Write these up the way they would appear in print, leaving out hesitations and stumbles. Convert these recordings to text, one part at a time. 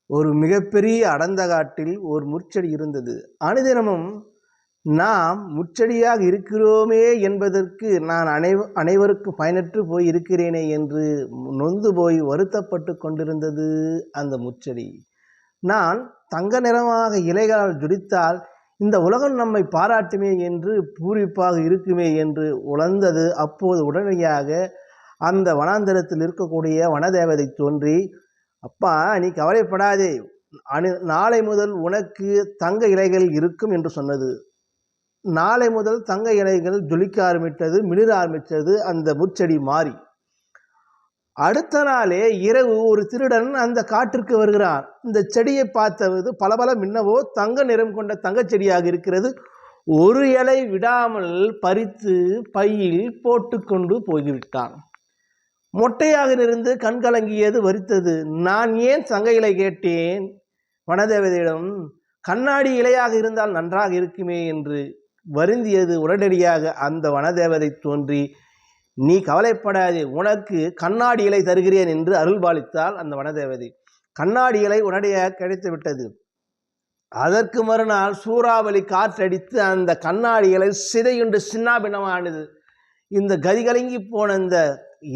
ஒரு மிகப்பெரிய அடர்ந்த காட்டில் ஒரு முட்செடி இருந்தது. அனுதினமும் நாம் முட்செடியாக இருக்கிறோமே என்பதற்கு நான் அனைவருக்கும் பயனற்று போய் இருக்கிறேனே என்று நொந்து போய் வருத்தப்பட்டு கொண்டிருந்தது அந்த முட்செடி. நான் தங்க நிறமாக இலைகளால் ஜொலித்தால் இந்த உலகம் நம்மை பாராட்டுமே என்று பூரிப்பாக இருக்குமே என்று உணர்ந்தது. அப்போது உடனடியாக அந்த வனாந்தரத்தில் இருக்கக்கூடிய வனதேவதை தோன்றி, அப்பா நீ கவலைப்படாதே, நாளை முதல் உனக்கு தங்க இலைகள் இருக்கும் என்று சொன்னது. நாளை முதல் தங்க இலைகள் ஜொலிக்க ஆரம்பித்தது, மிளிர ஆரம்பித்தது அந்த முட்செடி மாறி. அடுத்த நாளே இரவு ஒரு திருடன் அந்த காட்டிற்கு வருகிறான். இந்த செடியை பார்த்தது பலபல மின்னவோ தங்க நிறம் கொண்ட தங்கச் செடியாக இருக்கிறது. ஒரு இலை விடாமல் பறித்து பையில் போட்டு கொண்டு போய்விட்டான். மொட்டையாக இருந்து கண் கலங்கியது வரித்தது. நான் ஏன் தங்க இலை கேட்டேன் வனதேவதையிடம்? கண்ணாடி இலையாக இருந்தால் நன்றாக இருக்குமே என்று வருந்தியது. உடனடியாக அந்த வனதேவதை தோன்றி, நீ கவலைப்படாதே, உனக்கு கண்ணாடி இலை தருகிறேன் என்று அருள்பாலித்தால் அந்த வனதேவதை. கண்ணாடி இலை உடனடியாக கிடைத்து விட்டது. அதற்கு மறுநாள் சூறாவளி காற்றடித்து அந்த கண்ணாடி இலை சிதையுண்டு சின்னாபின்னமானது. இந்த கதிகலங்கி போன இந்த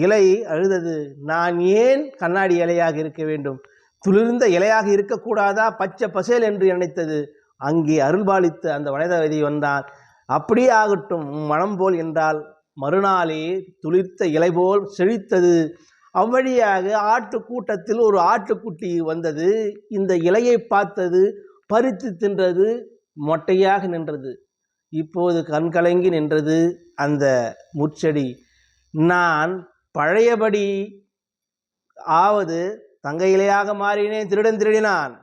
இலை அழுதது. நான் ஏன் கண்ணாடி இலையாக இருக்க வேண்டும்? துளிர்ந்த இலையாக இருக்கக்கூடாதா? பச்சை பசேல் என்று நினைத்தது. அங்கே அருள்பாலித்து அந்த வனதேவதை வந்தால், அப்படியே ஆகட்டும் மனம் போல் என்றால் மறுநாளே துளிர்த்த இலை போல் செழித்தது. அவ்வழியாக ஆட்டு கூட்டத்தில் ஒரு ஆட்டுக்குட்டி வந்தது. இந்த இலையை பார்த்தது, பறித்து தின்றது, மொட்டையாக நின்றது. இப்போது கண்கலங்கி நின்றது அந்த முட்செடி. நான் பழையபடி ஆவது தங்க இலையாக மாறினேன், திருடன் திருடினான்.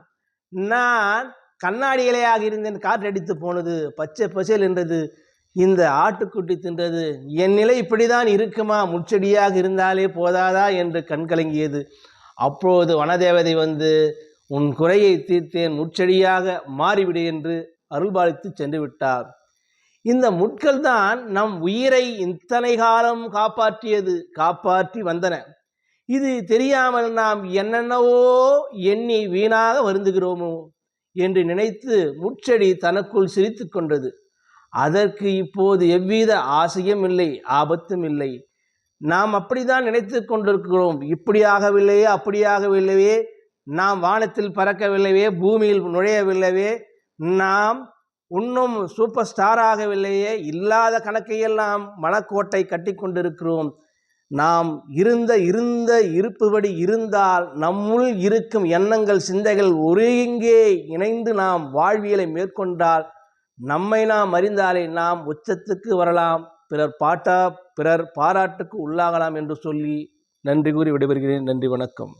நான் கண்ணாடி இலையாக இருந்தேன், காற்றடித்து போனது, பச்சை பசேல் என்றது, இந்த ஆட்டுக்குட்டி தின்றது. என் நிலை இப்படிதான் இருக்குமா? முட்செடியாக இருந்தாலே போதாதா என்று கண்கலங்கியது. அப்போது வனதேவதை வந்து, உன் குறையை தீர்த்தேன், முட்செடியாக மாறிவிடு என்று அருள்பாலித்து சென்று விட்டார். இந்த முட்கள் தான் நம் உயிரை இத்தனை காலம் காப்பாற்றி வந்தன. இது தெரியாமல் நாம் என்னென்னவோ எண்ணி வீணாக வருந்துகிறோமோ என்று நினைத்து முட்செடி தனக்குள் சிரித்து கொண்டது. அதற்கு இப்போது எவ்வித ஆசையும் இல்லை, ஆபத்தும் இல்லை. நாம் அப்படித்தான் நினைத்து கொண்டிருக்கிறோம். இப்படியாகவில்லையே, அப்படியாகவில்லையே, நாம் வானத்தில் பறக்கவில்லையே, பூமியில் நுழையவில்லையே, நாம் இன்னும் சூப்பர் ஸ்டார் ஆகவில்லையே, இல்லாத கணக்கையெல்லாம் மனக்கோட்டை கட்டி கொண்டிருக்கிறோம். நாம் இருப்புபடி இருந்தால் நம்முள் இருக்கும் எண்ணங்கள் சிந்தைகள் ஒருங்கே இணைந்து நாம் வாழ்வியலை மேற்கொண்டால் நம்மை நாம் அறிந்தாலே நாம் உச்சத்துக்கு வரலாம், பிறர் பாராட்டுக்கு உள்ளாகலாம் என்று சொல்லி நன்றி கூறி விடைபெறுகிறேன். நன்றி, வணக்கம்.